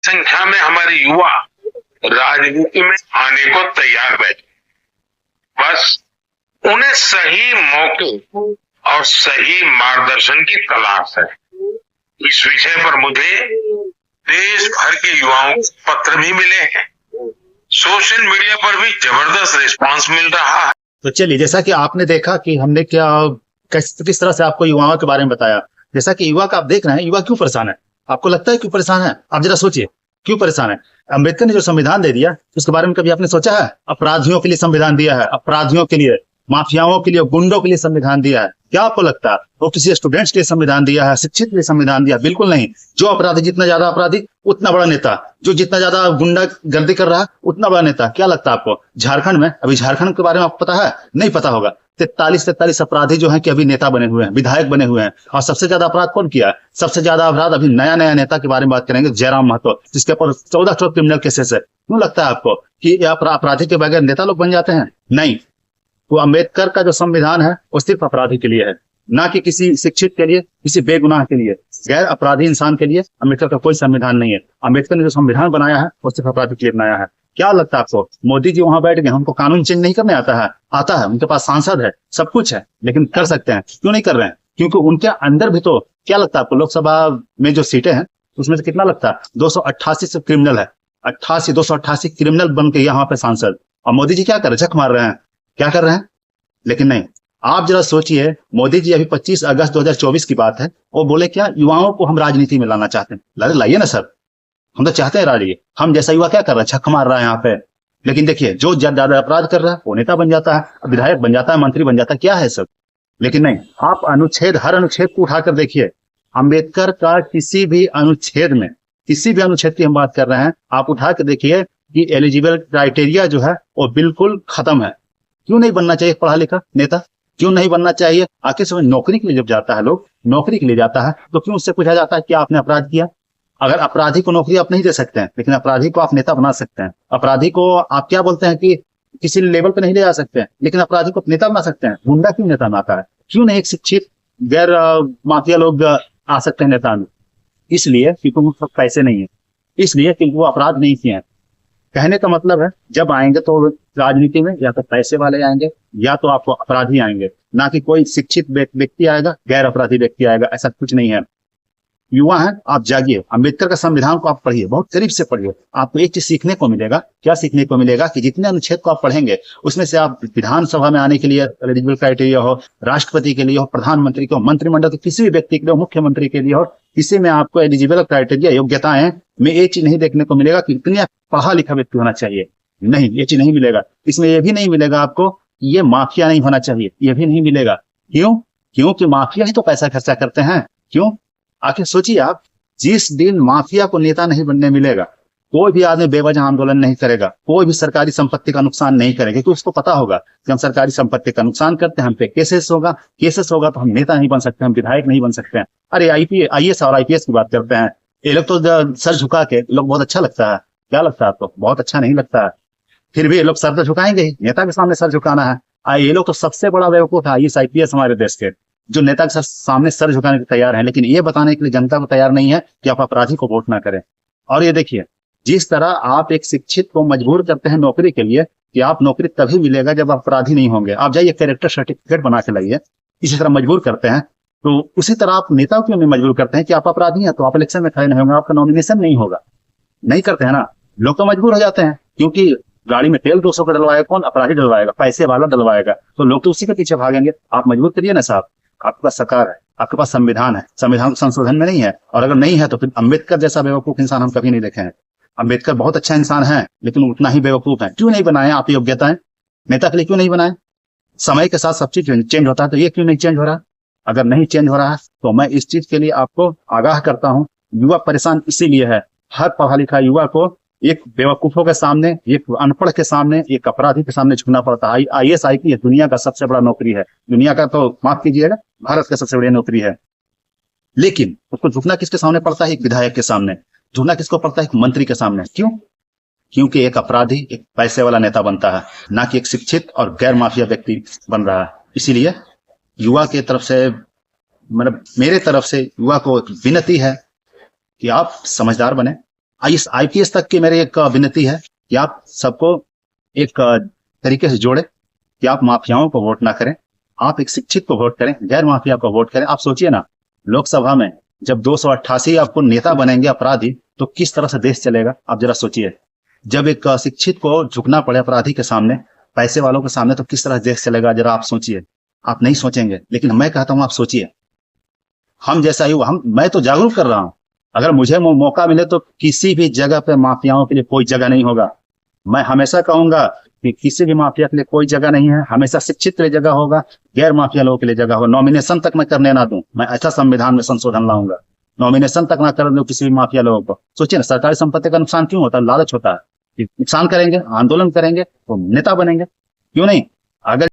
संख्या में हमारे युवा राजनीति में आने को तैयार बैठे, बस उन्हें सही मौके और सही मार्गदर्शन की तलाश है। इस विषय पर मुझे देश भर के युवाओं को पत्र भी मिले हैं, सोशल मीडिया पर भी जबरदस्त रिस्पांस मिल रहा है। तो चलिए, जैसा कि आपने देखा कि हमने किस तरह से आपको युवाओं के बारे में बताया, जैसा कि युवा का आप देख रहे हैं, युवा क्यों परेशान है? आपको लगता है क्यों परेशान है? आप जरा सोचिए क्यों परेशान है। अम्बेडकर ने जो संविधान दे दिया उसके बारे में कभी आपने सोचा है? अपराधियों के लिए संविधान दिया है, अपराधियों के लिए, माफियाओं के लिए, गुंडों के लिए संविधान दिया है। क्या आपको लगता है वो किसी स्टूडेंट्स के लिए संविधान दिया है, शिक्षित के लिए संविधान दिया? बिल्कुल नहीं। जो अपराधी जितना ज्यादा अपराधी उतना बड़ा नेता, जो जितना ज्यादा गुंडा गर्दी कर रहा है उतना बड़ा नेता। क्या लगता है आपको? झारखंड में, अभी झारखंड के बारे में आपको पता है? नहीं पता होगा। 43 अपराधी जो है कि अभी नेता बने हुए हैं, विधायक बने हुए हैं। और सबसे ज्यादा अपराध कौन किया है? सबसे ज्यादा अपराध अभी नया नेता के बारे में बात करेंगे, जयराम महतो, जिसके ऊपर 14 क्रिमिनल केसेस है। क्यों लगता है आपको कि अपराधी के बगैर नेता लोग बन जाते हैं? नहीं। वो अम्बेडकर का जो संविधान है वो सिर्फ अपराधी के लिए है, ना कि किसी शिक्षित के लिए, किसी बेगुनाह के लिए। गैर अपराधी इंसान के लिए अम्बेडकर का कोई संविधान नहीं है। अम्बेडकर ने जो संविधान बनाया है वो सिर्फ अपराधी के लिए बनाया है। क्या लगता है आपको? मोदी जी वहां बैठ गए, हमको कानून चेंज नहीं करने आता है? आता है, उनके पास सांसद है, सब कुछ है, लेकिन कर सकते हैं। क्यों नहीं कर रहे हैं? क्योंकि उनके अंदर भी तो, क्या लगता है आपको, लोकसभा में जो सीटें हैं उसमें से कितना लगता है? 288 से क्रिमिनल है, 288 क्रिमिनल बन के यहाँ पे सांसद। और मोदी जी क्या कर रहे हैं? झक मार रहे हैं। क्या कर रहे हैं? लेकिन नहीं। आप जरा सोचिए, मोदी जी अभी 25 अगस्त 2024 की बात है, वो बोले क्या, युवाओं को हम राजनीति में लाना चाहते हैं। लाइए ना सर, हम तो चाहते हैं राजनीति। हम जैसा युवा क्या कर रहा है? छक्का मार रहा है यहाँ पे। लेकिन देखिए, जो ज्यादा अपराध कर रहा है वो नेता बन जाता है, विधायक बन जाता है, मंत्री बन जाता है। क्या है सब? लेकिन नहीं, आप हर अनुच्छेद को उठाकर देखिए। अम्बेडकर का किसी भी अनुच्छेद में, किसी भी अनुच्छेद की हम बात कर रहे हैं, आप उठा के देखिए कि एलिजिबल क्राइटेरिया जो है वो बिल्कुल खत्म है। क्यों नहीं बनना चाहिए पढ़ा लिखा नेता? क्यों नहीं बनना चाहिए? आखिर समय नौकरी के लिए जब जाता है, लोग नौकरी के लिए जाता है, तो क्यों उससे पूछा जाता है कि आपने अपराध किया? अगर अपराधी को नौकरी आप नहीं दे सकते हैं, लेकिन अपराधी को आप नेता बना सकते हैं। अपराधी को आप क्या बोलते हैं कि किसी लेवल पे नहीं ले जा सकते हैं, लेकिन अपराधी को नेता बना सकते हैं। गुंडा क्यों नेता बनाता है? क्यों नहीं एक शिक्षित गैर माफिया लोग आ सकते हैं नेता में? इसलिए क्योंकि उनके पास पैसे नहीं है, इसलिए क्योंकि वो अपराध नहीं किए हैं। कहने का मतलब है, जब आएंगे तो राजनीति में या तो पैसे वाले आएंगे या तो आपको अपराधी आएंगे, ना कि कोई शिक्षित व्यक्ति आएगा, गैर अपराधी व्यक्ति आएगा। ऐसा कुछ नहीं है। युवा हैं, आप जागिए, अम्बेडकर का संविधान को आप पढ़िए, बहुत करीब से पढ़िए। आपको एक चीज सीखने को मिलेगा। क्या सीखने को मिलेगा? कि जितने अनुच्छेद को आप पढ़ेंगे उसमें से आप विधानसभा में आने के लिए एलिजिबल क्राइटेरिया हो, राष्ट्रपति के लिए हो, प्रधानमंत्री के हो, मंत्रिमंडल के किसी भी व्यक्ति के लिए हो, मुख्यमंत्री के लिए हो, किसी में आपको एलिजिबल क्राइटेरिया, योग्यताएं में ये चीज नहीं देखने को मिलेगा कि इतने पढ़ा लिखा व्यक्ति होना चाहिए। नहीं, ये चीज नहीं मिलेगा। इसमें यह भी नहीं मिलेगा आपको ये माफिया नहीं होना चाहिए, ये भी नहीं मिलेगा। क्यों? क्योंकि माफिया ही तो पैसा खर्चा करते हैं। क्यों? आखिर सोचिए आप, जिस दिन माफिया को नेता नहीं बनने मिलेगा, कोई भी आदमी बेवजह आंदोलन नहीं करेगा, कोई भी सरकारी संपत्ति का नुकसान नहीं करेगा, क्योंकि उसको पता होगा कि हम सरकारी संपत्ति का नुकसान करते हैं, हम पे केसेस होगा तो हम नेता नहीं बन सकते, हम विधायक नहीं बन सकते हैं। अरे आईएएस और आईपीएस की बात करते हैं, ये लोग तो सर झुका के, लोग बहुत अच्छा लगता है। क्या लगता है आपको? बहुत अच्छा नहीं लगता है। फिर भी ये लोग सर तो झुकाएंगे ही, नेता के सामने सर झुकाना है। ये लोग तो सबसे बड़ा बेवकूफ है आईएएस आईपीएस हमारे देश के, जो नेता के सामने सर झुकाने को तैयार है, लेकिन ये बताने के लिए जनता को तैयार नहीं है कि आप अपराधी को वोट ना करें। और ये देखिए, जिस तरह आप एक शिक्षित को मजबूर करते हैं नौकरी के लिए कि आप नौकरी तभी मिलेगा जब आप अपराधी नहीं होंगे, आप जाइए कैरेक्टर सर्टिफिकेट बना के लाइए, इसी तरह मजबूर करते हैं। तो उसी तरह आप नेताओं क्यों नहीं मजबूर करते हैं कि आप अपराधी हैं तो आप इलेक्शन में खड़े नहीं होंगे, आपका नॉमिनेशन नहीं होगा? नहीं करते हैं ना, लोग तो मजबूर हो जाते हैं, क्योंकि गाड़ी में तेल 200 का डलवाएगा कौन? अपराधी डलवाएगा, पैसे वाला डलवाएगा, तो लोग तो उसी के पीछे भागेंगे। आप मजबूर करिए ना साहब, आपके पास सरकार है, आपके पास संविधान है, संविधान संशोधन में नहीं है, और अगर नहीं है तो फिर अम्बेडकर जैसा बेवकूफ इंसान हम कभी नहीं देखे हैं। अम्बेडकर बहुत अच्छा इंसान है, लेकिन उतना ही बेवकूफ है। क्यों नहीं बनाए आप योग्यताएं? नेता के लिए क्यों नहीं बनाए? समय के साथ सब चीज चेंज होता है, तो ये क्यों नहीं चेंज हो रहा? अगर नहीं चेंज हो रहा है तो मैं इस चीज के लिए आपको आगाह करता हूँ। युवा परेशान इसीलिए है, हर पढ़ा लिखा युवा को एक बेवकूफों के सामने, एक अनपढ़ के सामने, एक अपराधी के सामने झुकना पड़ता है। आईएएस आईपीएस दुनिया का सबसे बड़ा नौकरी है, दुनिया का तो माफ कीजिएगा, भारत का सबसे बड़ी नौकरी है। लेकिन उसको झुकना किसके सामने पड़ता है? एक विधायक के सामने। झुकना किसको पड़ता है? एक मंत्री के सामने। क्यों? क्योंकि एक अपराधी एक पैसे वाला नेता बनता है, ना कि एक शिक्षित और गैर माफिया व्यक्ति बन रहा है। इसीलिए युवा के तरफ से, मतलब मेरे तरफ से युवा को एक विनती है कि आप समझदार बने, इस आईपीएस तक की मेरी एक विनती है कि आप सबको एक तरीके से जोड़े कि आप माफियाओं को वोट ना करें, आप एक शिक्षित को वोट करें, गैर माफिया को वोट करें। आप सोचिए ना, लोकसभा में जब 288 आपको नेता बनेंगे अपराधी, तो किस तरह से देश चलेगा? आप जरा सोचिए। जब एक शिक्षित को झुकना पड़े अपराधी के सामने, पैसे वालों के सामने, तो किस तरह देश चलेगा? जरा आप सोचिए। आप नहीं सोचेंगे, लेकिन मैं कहता हूं आप सोचिए। हम जैसा ही मैं तो जागरूक कर रहा हूं। अगर मुझे मौका मिले तो किसी भी जगह पे माफियाओं के लिए कोई जगह नहीं होगा। मैं हमेशा कहूंगा कि किसी भी माफिया के लिए कोई जगह नहीं है, हमेशा शिक्षित के लिए जगह होगा, गैर माफिया लोगों के लिए जगह होगा। नॉमिनेशन तक मैं करने ना दूं, मैं ऐसा संविधान में संशोधन लाऊंगा, नॉमिनेशन तक ना कर दूं किसी भी माफिया लोगों को। सोचिए ना, सरकारी संपत्ति का नुकसान क्यों होता है? लालच होता है। नुकसान करेंगे, आंदोलन करेंगे, तो नेता बनेंगे, क्यों नहीं? अगर